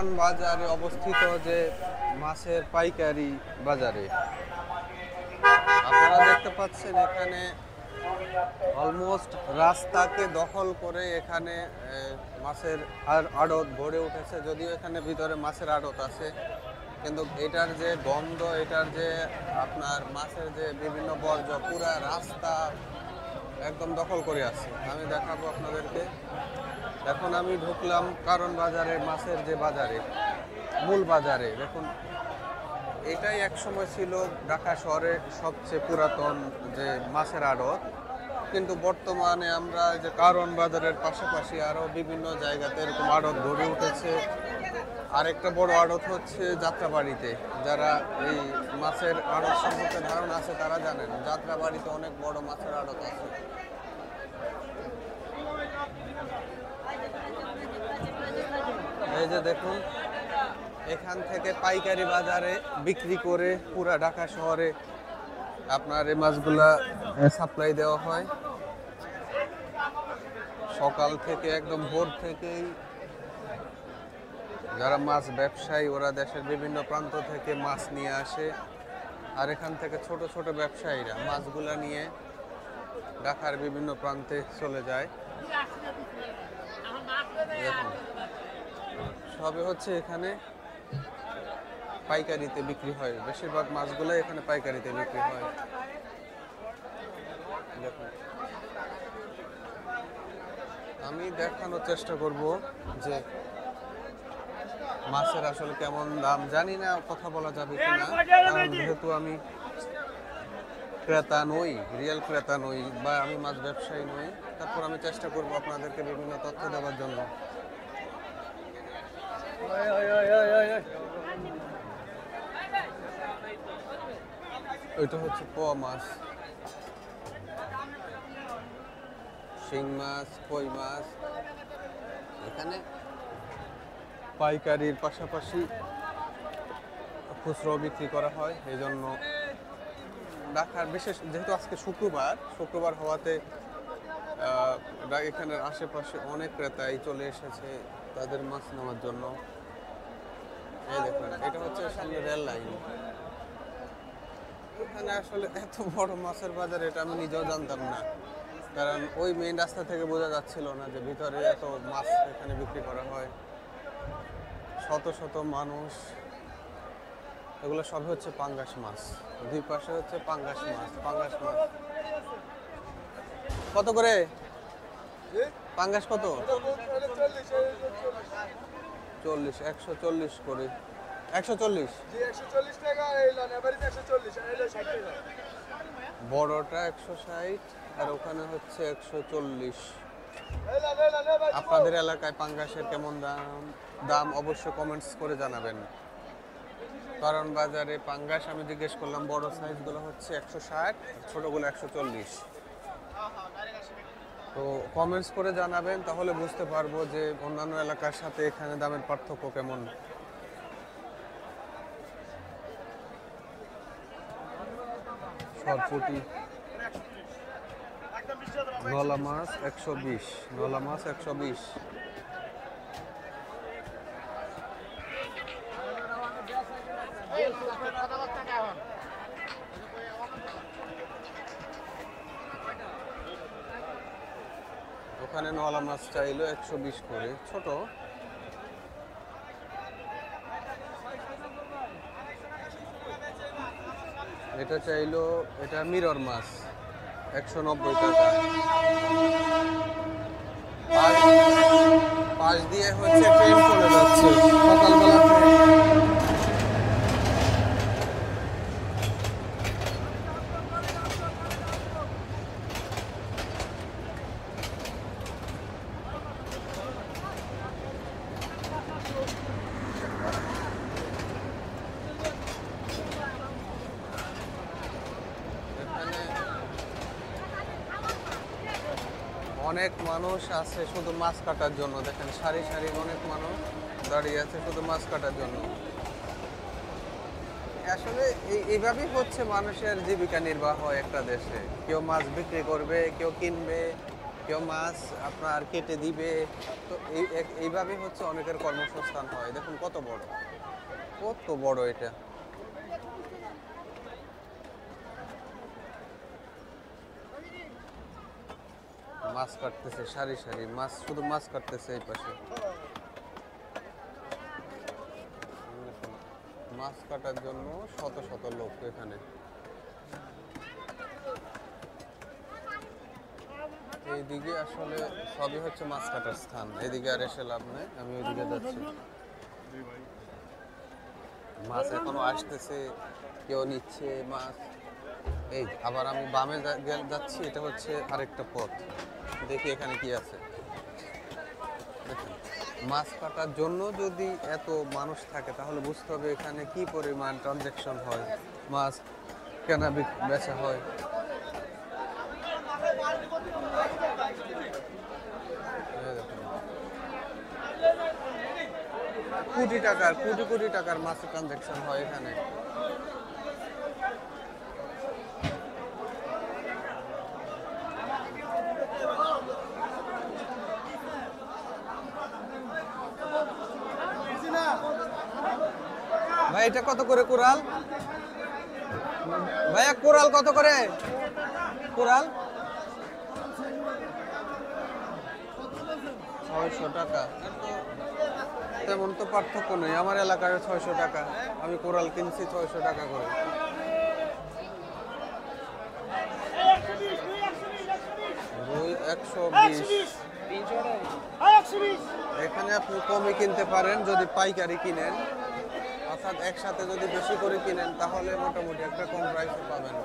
কারণ বাজারে অবস্থিত যে মাছের পাইকারি বাজারে আপনারা দেখতে পাচ্ছেন এখানে অলমোস্ট রাস্তাকে দখল করে এখানে মাছের আড়ত গড়ে উঠেছে। যদিও এখানে ভিতরে মাছের আড়ত আছে, কিন্তু এটার যে গন্ধ, এটার যে আপনার মাছের যে বিভিন্ন বর্জ্য পুরা রাস্তা একদম দখল করে আছে। আমি দেখাবো আপনাদেরকে। এখন আমি ঢুকলাম কারণ বাজারে, মাছের যে বাজারে, মূল বাজারে। দেখুন, এটাই একসময় ছিল ঢাকা শহরের সবচেয়ে পুরাতন যে মাছের আড়ত, কিন্তু বর্তমানে আমরা যে কারণ বাজারের পাশাপাশি আরও বিভিন্ন জায়গাতে এরকম আড়ত গড়ে উঠেছে। আরেকটা বড় আড়ত হচ্ছে যাত্রাবাড়িতে। যারা এই মাছের আড়ত সম্পর্কে ধারণা আছে তারা জানেন, যাত্রাবাড়িতে অনেক বড় মাছের আড়ত আছে। এই যে দেখুন, এখান থেকে পাইকারি বাজারে বিক্রি করে পুরা ঢাকা শহরে আপনার এই মাছগুলা সাপ্লাই দেওয়া হয়। সকাল থেকে একদম ভোর থেকেই যারা মাছ ব্যবসায়ী ওরা দেশের বিভিন্ন প্রান্ত থেকে মাছ নিয়ে আসে, আর এখান থেকে ছোট ছোট ব্যবসায়ীরা মাছগুলা নিয়ে ঢাকার বিভিন্ন প্রান্তে চলে যায়। দেখুন, সবই হচ্ছে এখানে পাইকারিতে বিক্রি হয়। বেশিরভাগ মাছগুলো এখানে পাইকারিতে বিক্রি হয়। দেখুন, আমি দেখানোর চেষ্টা করব যে মাছের আসলে কেমন দাম। জানি না কথা বলা যাবে কিনা, কারণ যেহেতু আমি ক্রেতা নই, রিয়েল ক্রেতা নই, বা আমি মাছ ব্যবসায়ী নই। তারপর আমি চেষ্টা করব আপনাদেরকে বিভিন্ন তথ্য দেওয়ার জন্য। এটা হচ্ছে পোয়া মাছ, শিং মাছ, কই মাছ। এখানে পাইকারির পাশাপাশি খুচরো বিক্রি করা হয়। এই জন্য ঢাকার বিশেষ, যেহেতু আজকে শুক্রবার হওয়াতে এখানের আশেপাশে অনেক ক্রেতাই চলে এসেছে তাদের মাছ নেওয়ার জন্য। এই দেখুন, এটা হচ্ছে সামনে রেল লাইন। এখানে আসলে এত বড় মাছের বাজার এটা আমি নিজেও জানতাম না, কারণ ওই মেইন রাস্তা থেকে বোঝা যাচ্ছিল না যে ভিতরে এত মাছ এখানে বিক্রি করা হয়। শত শত মানুষ, এগুলো সব হচ্ছে পাঙ্গাস মাছ। দুই পাশে হচ্ছে পাঙ্গাস মাছ। কত করে পাঙ্গাস? কত? 40, 140 করে। 140 বড়টা 160, আর ওখানে হচ্ছে 140। আপনাদের এলাকায় পাঙ্গাসের কেমন দাম অবশ্যই কমেন্টস করে জানাবেন। কারণ বাজারে পাঙ্গাস আমি জিজ্ঞেস করলাম, বড় সাইজগুলো হচ্ছে 160, ছোটগুলো 140। তো কমেন্টস করে জানাবেন, তাহলে বুঝতে পারবো যে অন্যান্য এলাকার সাথে এখানে দামের পার্থক্য কেমন। সরপুটি, নলা মাছ 120, নলা মাছ 120। ওখানে নলা মাছ চাইলো 120 করে, ছোট। এটা চাইলো, এটা মিরর মাছ 190 টাকা। পাশ দিয়ে হচ্ছে ট্রেন চলে যাচ্ছে, সকালবেলা ট্রেন। অনেক মানুষ আছে শুধু মাছ কাটার জন্য। দেখেন, সারি সারি অনেক মানুষ দাঁড়িয়ে আছে শুধু মাছ কাটার জন্য। আসলে এইভাবেই হচ্ছে মানুষের জীবিকা নির্বাহ একটা দেশে। কেউ মাছ বিক্রি করবে, কেউ কিনবে, কেউ মাছ আপনার কেটে দিবে। তো এইভাবে হচ্ছে অনেকের কর্মসংস্থান হয়। দেখুন কত বড়, কত বড় এটা। মাছ কাটতেছে সারি সারি মাছ, শুধু মাছ কাটতেছে এই পাশে। মাছ কাটার জন্য শত শত লোক এখানে। এইদিকে আসলে সবই হচ্ছে মাছ কাটার স্থান। এদিকে আর এসে লাভ নেই, আমি ওইদিকে যাচ্ছি। মাছ এখনো আসতেছে, কেউ নিচ্ছে মাছ। এই আবার আমি বামে যাচ্ছি, এটা হচ্ছে আরেকটা পথ। দেখি এখানে কি আছে। দেখুন, মাছ কাটার জন্য যদি এত মানুষ থাকে তাহলে বুঝতে হবে এখানে কি পরিমাণ ট্রানজ্যাকশন হয়, মাছ কেনা বেচা হয়। কোটি টাকার, কোটি কোটি টাকার মাছের ট্রানজ্যাকশন হয় এখানে। ভাই এটা কত করে কোরাল? ভাইয়া কোরাল কত করে? কোরাল 600 টাকা। তেমন তো পার্থক্য নেই, আমার এলাকায় 600 টাকা, আমি কোরাল কিনছি 600 টাকা করে। রুই 120। এখানে আপনি কমে কিনতে পারেন যদি পাইকারি কিনেন, অর্থাৎ একসাথে যদি বেশি করে কিনেন তাহলে মোটামুটি একটা কম প্রাইসে পাবেন।